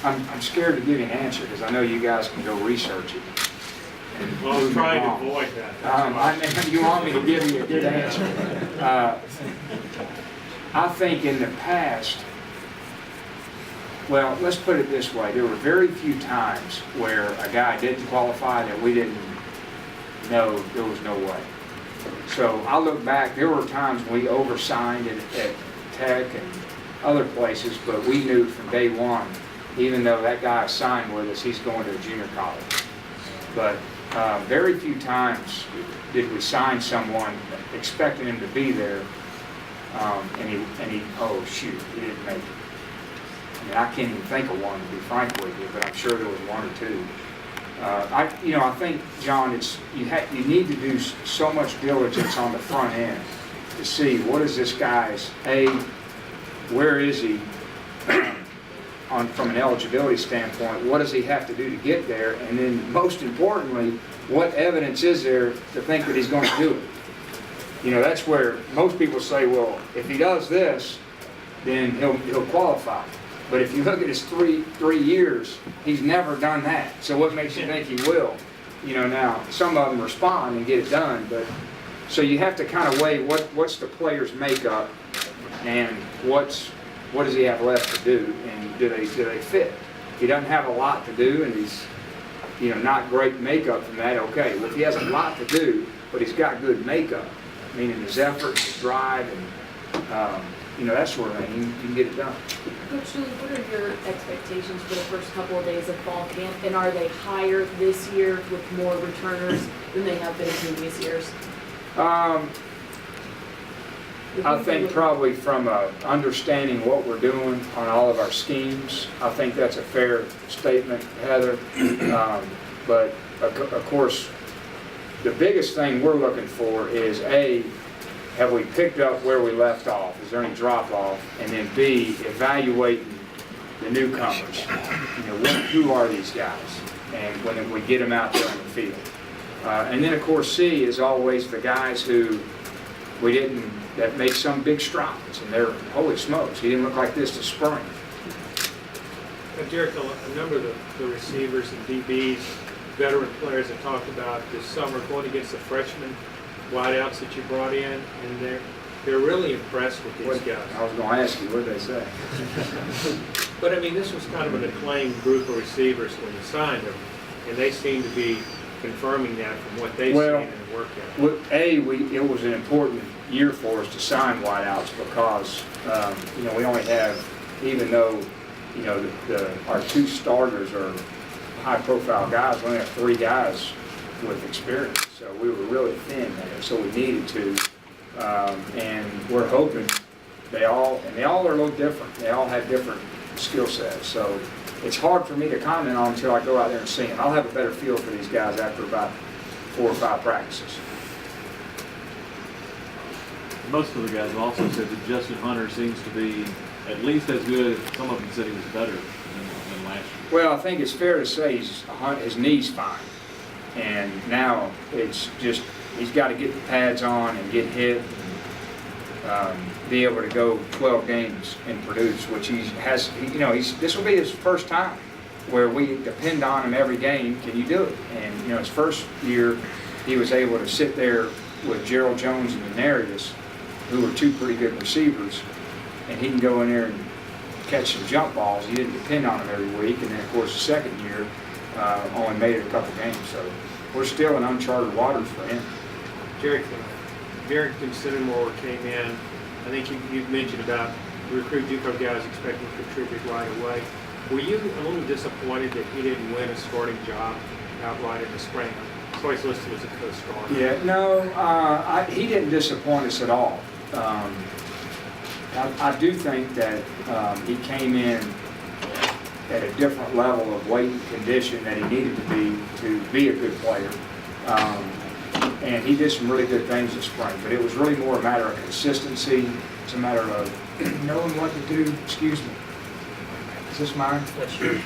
I'm scared to give you an answer because I know you guys can go research it. Well, I was trying to avoid that. You want me to give you a good answer. I think in the past, well, let's put it this way. There were very few times where a guy didn't qualify that we didn't know there was no way. So I look back, there were times when we oversigned at Tech and other places, but we knew from day one, even though that guy signed with us, he's going to a junior college. But very few times did we sign someone expecting him to be there, and he oh shoot, he didn't make it. I mean, I can't even think of one, to be frank with you, but I'm sure there was one or two. I think, John, you need to do so much diligence on the front end to see what is this guy's, where is he from an eligibility standpoint, what does he have to do to get there, and then most importantly, what evidence is there to think that he's going to do it? You know, that's where most people say, well, if he does this, then he'll qualify. But if you look at his three years, he's never done that. So what makes you think he will? You know, now some of them respond and get it done, but so you have to kind of weigh what's the player's makeup and what does he have left to do, and do they fit? If he doesn't have a lot to do and he's not great makeup from that, okay. Well, if he has a lot to do, but he's got good makeup, meaning his effort, his drive, and that sort of thing, you can get it done. Coach Dooley, what are your expectations for the first couple of days of fall camp, and are they higher this year with more returners than they have been in previous years? I think probably from understanding what we're doing on all of our schemes, I think that's a fair statement, Heather. But of course, the biggest thing we're looking for is have we picked up where we left off? Is there any drop off? And then B, evaluating the newcomers. Who are these guys? And when we get them out there on the field. And then of course C is always the guys who that make some big strides, and they're, holy smokes, he didn't look like this this spring. Derek, a number of the receivers and DBs, veteran players have talked about this summer going against the freshmen wideouts that you brought in, and they're really impressed with these guys. I was going to ask you, what did they say? But I mean, this was kind of an acclaimed group of receivers when you signed them, and they seem to be confirming that from what they've seen in the workout. It was an important year for us to sign wideouts because we only have, even though our two starters are high-profile guys, we only have 3 guys with experience. So we were really thin there, so we needed to, and we're hoping they all are a little different. They all have different skill sets, so it's hard for me to comment on until I go out there and see them. I'll have a better feel for these guys after about 4 or 5 practices. Most of the guys also said that Justin Hunter seems to be at least as good. Some of them said he was better than last year. Well, I think it's fair to say his knee's fine. And now it's just, he's got to get the pads on and get hit, and be able to go 12 games and produce, which this will be his first time where we depend on him every game. Can you do it? And his first year, he was able to sit there with Gerald Jones and Denarius, who were 2 pretty good receivers, and he can go in there and catch some jump balls. He didn't depend on him every week. And then, of course, the second year, only made it a couple games. So we're still in uncharted waters for him. Derek Considemore came in. I think you mentioned about the recruit JUCO guys expecting to contribute right away. Were you a little disappointed that he didn't win a starting job outright in the spring? So he's listed as a co-starter. Yeah, no, he didn't disappoint us at all. I do think that he came in at a different level of weight and condition that he needed to be a good player. And he did some really good things this spring, but it was really more a matter of consistency. It's a matter of knowing what to do. Excuse me. Is this mine? That's yours.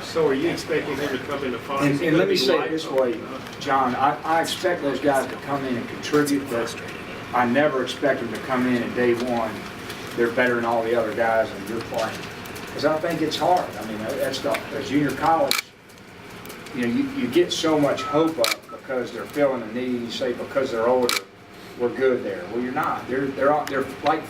So are you expecting him to come in the final? And let me say it this way, John, I expect those guys to come in and contribute, but I never expect them to come in and day one, they're better than all the other guys and you're playing. because I think it's hard. I mean, that's the junior college, you know, you get so much hope up because they're filling a need, you say because they're older, we're good there. Well, you're not. They're like